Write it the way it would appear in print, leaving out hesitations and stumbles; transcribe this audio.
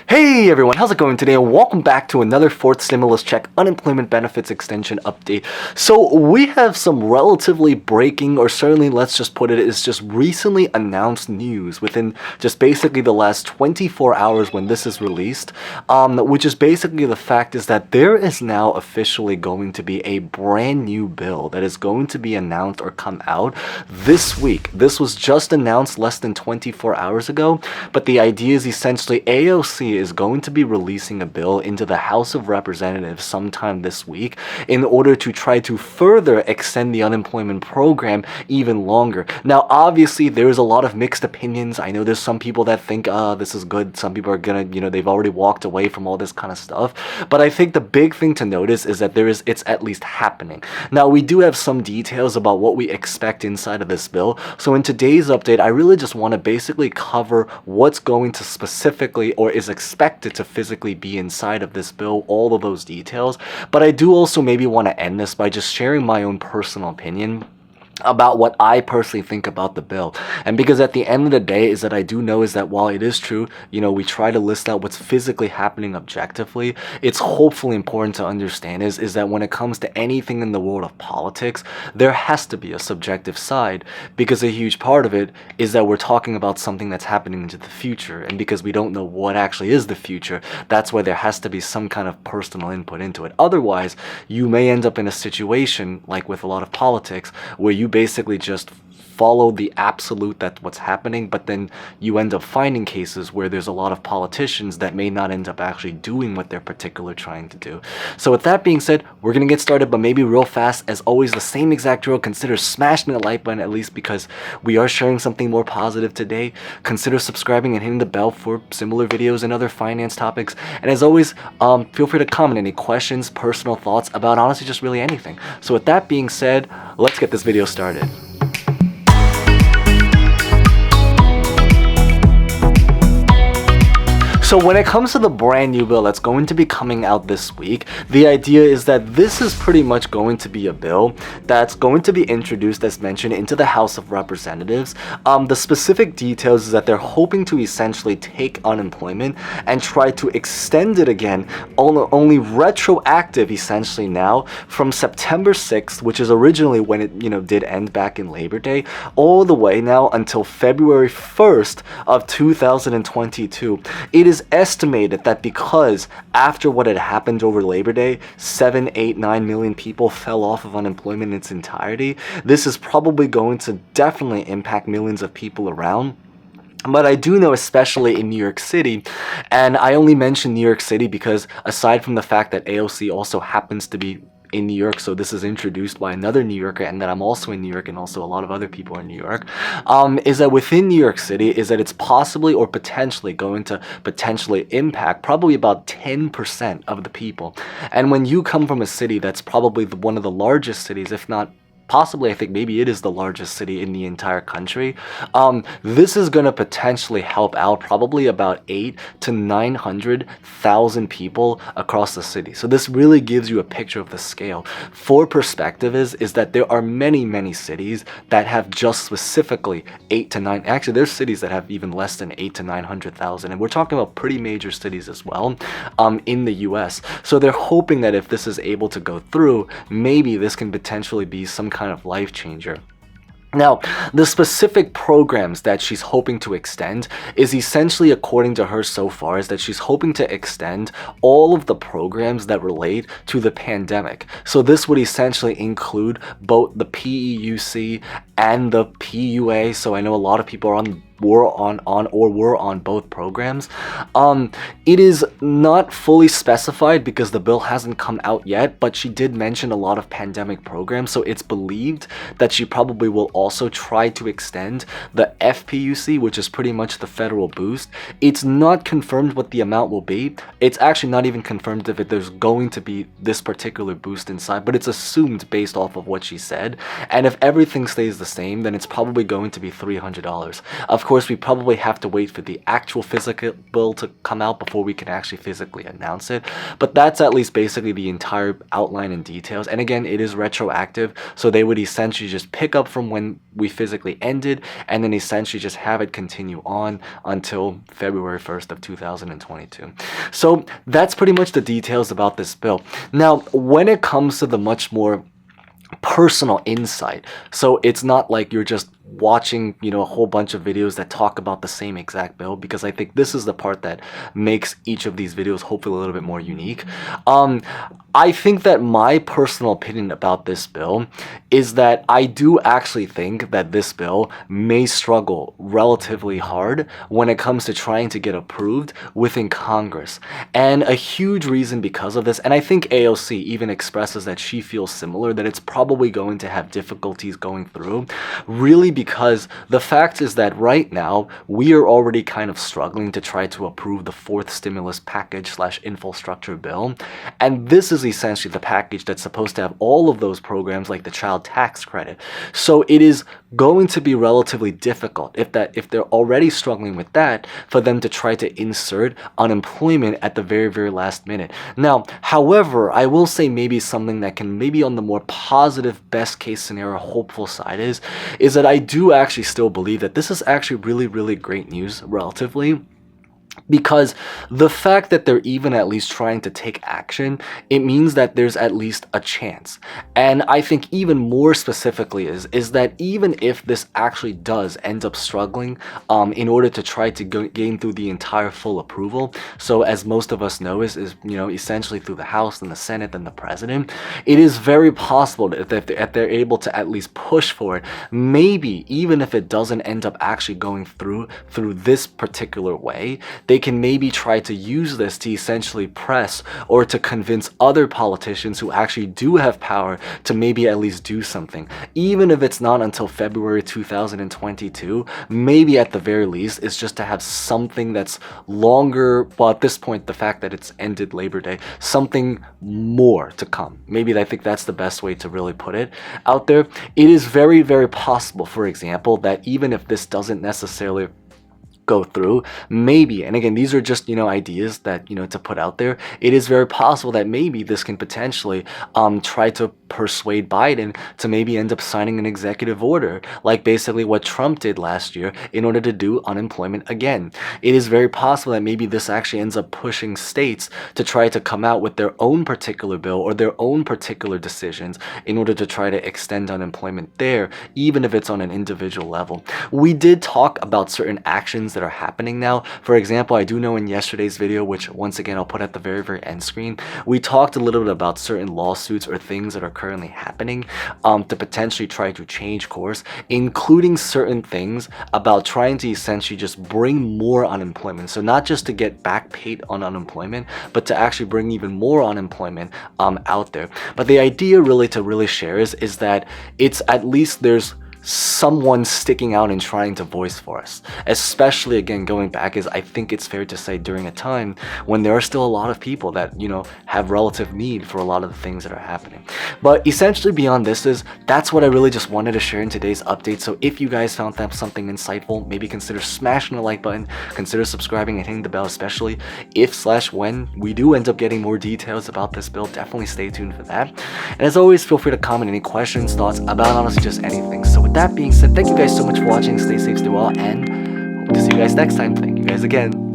Hey everyone, how's it going today? And welcome back to another fourth stimulus check unemployment benefits extension update. So we have some relatively breaking, or certainly let's just put it as just recently announced news within just basically the last 24 hours when this is released, which is basically the fact is that there is now officially going to be a brand new bill that is going to be announced or come out this week. This was just announced less than 24 hours ago, but the idea is essentially AOC is going to be releasing a bill into the House of Representatives sometime this week in order to try to further extend the unemployment program even longer. Now, obviously, there's a lot of mixed opinions. I know there's some people that think, this is good. Some people are gonna, they've already walked away from all this kind of stuff. But I think the big thing to notice is that it's at least happening. Now, we do have some details about what we expect inside of this bill. So in today's update, I really just want to basically cover what's going to specifically or is expected to physically be inside of this bill, all of those details. But I do also maybe want to end this by just sharing my own personal opinion about what I personally think about the bill. And because at the end of the day is that I do know is that while it is true, we try to list out what's physically happening objectively, it's hopefully important to understand is that when it comes to anything in the world of politics, there has to be a subjective side, because a huge part of it is that we're talking about something that's happening into the future. And because we don't know what actually is the future, that's why there has to be some kind of personal input into it. Otherwise, you may end up in a situation like with a lot of politics where you basically just follow the absolute that's what's happening, but then you end up finding cases where there's a lot of politicians that may not end up actually doing what they're particularly trying to do. So with that being said, we're gonna get started, but maybe real fast. As always, the same exact drill. Consider smashing the like button, at least because we are sharing something more positive today. Consider subscribing and hitting the bell for similar videos and other finance topics. And as always, feel free to comment any questions, personal thoughts about honestly just really anything. So with that being said, let's get this video started. So when it comes to the brand new bill that's going to be coming out this week, the idea is that this is pretty much going to be a bill that's going to be introduced, as mentioned, into the House of Representatives. The specific details is that they're hoping to essentially take unemployment and try to extend it again, only retroactive essentially now from September 6th, which is originally when it did end back in Labor Day, all the way now until February 1st of 2022. It is estimated that because after what had happened over Labor Day, 7, 8, 9 million people fell off of unemployment in its entirety, this is probably going to definitely impact millions of people around. But I do know, especially in New York City, and I only mention New York City because aside from the fact that AOC also happens to be in New York, so this is introduced by another New Yorker, and that I'm also in New York, and also a lot of other people in New York, is that within New York City is that it's possibly or potentially going to impact probably about 10% of the people. And when you come from a city that's probably one of the largest cities, if not possibly, I think maybe it is the largest city in the entire country, this is going to potentially help out probably about 8 to 900,000 people across the city. So this really gives you a picture of the scale. For perspective is that there are many cities that have just specifically 8 to 9, actually there's cities that have even less than 8 to 900,000, and we're talking about pretty major cities as well in the US. So they're hoping that if this is able to go through, maybe this can potentially be some kind of life changer. Now, the specific programs that she's hoping to extend is essentially, according to her so far, is that she's hoping to extend all of the programs that relate to the pandemic. So this would essentially include both the PEUC and the PUA. So I know a lot of people were on both programs. It is not fully specified because the bill hasn't come out yet, but she did mention a lot of pandemic programs, so it's believed that she probably will also try to extend the FPUC, which is pretty much the federal boost. It's not confirmed what the amount will be. It's actually not even confirmed if there's going to be this particular boost inside, but it's assumed based off of what she said. And if everything stays the same, then it's probably going to be $300. Of course, we probably have to wait for the actual physical bill to come out before we can actually physically announce it. But that's at least basically the entire outline and details. And again, it is retroactive, so they would essentially just pick up from when we physically ended and then essentially just have it continue on until February 1st of 2022. So that's pretty much the details about this bill. Now, when it comes to the much more personal insight, so it's not like you're just watching, a whole bunch of videos that talk about the same exact bill, because I think this is the part that makes each of these videos hopefully a little bit more unique. I think that my personal opinion about this bill is that I do actually think that this bill may struggle relatively hard when it comes to trying to get approved within Congress. And a huge reason because of this, and I think AOC even expresses that she feels similar, that it's probably going to have difficulties going through, really because the fact is that right now we are already kind of struggling to try to approve the fourth stimulus package / infrastructure bill, and this is essentially the package that's supposed to have all of those programs like the child tax credit. So it is going to be relatively difficult if they're already struggling with that, for them to try to insert unemployment at the very, very last minute. Now, however, I will say maybe something that can maybe on the more positive, best case scenario, hopeful side is that I do actually still believe that this is actually really, really great news relatively. Because the fact that they're even at least trying to take action, it means that there's at least a chance. And I think even more specifically is that even if this actually does end up struggling in order to try to gain through the entire full approval, so as most of us know is essentially through the House and the Senate and the President, it is very possible that if they're able to at least push for it, maybe even if it doesn't end up actually going through this particular way, they can maybe try to use this to essentially press or to convince other politicians who actually do have power to maybe at least do something. Even if it's not until February 2022, maybe at the very least it's just to have something that's longer, well at this point the fact that it's ended Labor Day, something more to come. Maybe I think that's the best way to really put it out there. It is very, very possible, for example, that even if this doesn't necessarily go through, maybe, and again these are just ideas that to put out there, it is very possible that maybe this can potentially try to persuade Biden to maybe end up signing an executive order like basically what Trump did last year in order to do unemployment again. It is very possible that maybe this actually ends up pushing states to try to come out with their own particular bill or their own particular decisions in order to try to extend unemployment there, even if it's on an individual level. We did talk about certain actions that are happening now. For example, I do know in yesterday's video, which once again I'll put at the very, very end screen, we talked a little bit about certain lawsuits or things that are currently happening to potentially try to change course, including certain things about trying to essentially just bring more unemployment. So not just to get back paid on unemployment, but to actually bring even more unemployment out there. But the idea really to really share is that it's at least there's someone sticking out and trying to voice for us, especially again going back, is I think it's fair to say during a time when there are still a lot of people that have relative need for a lot of the things that are happening. But essentially beyond this that's what I really just wanted to share in today's update. So if you guys found that something insightful, maybe consider smashing the like button, consider subscribing and hitting the bell, especially if/when we do end up getting more details about this bill. Definitely stay tuned for that. And as always, feel free to comment any questions, thoughts about honestly just anything. So with that being said, thank you guys so much for watching. Stay safe, stay well, and hope to see you guys next time. Thank you guys again.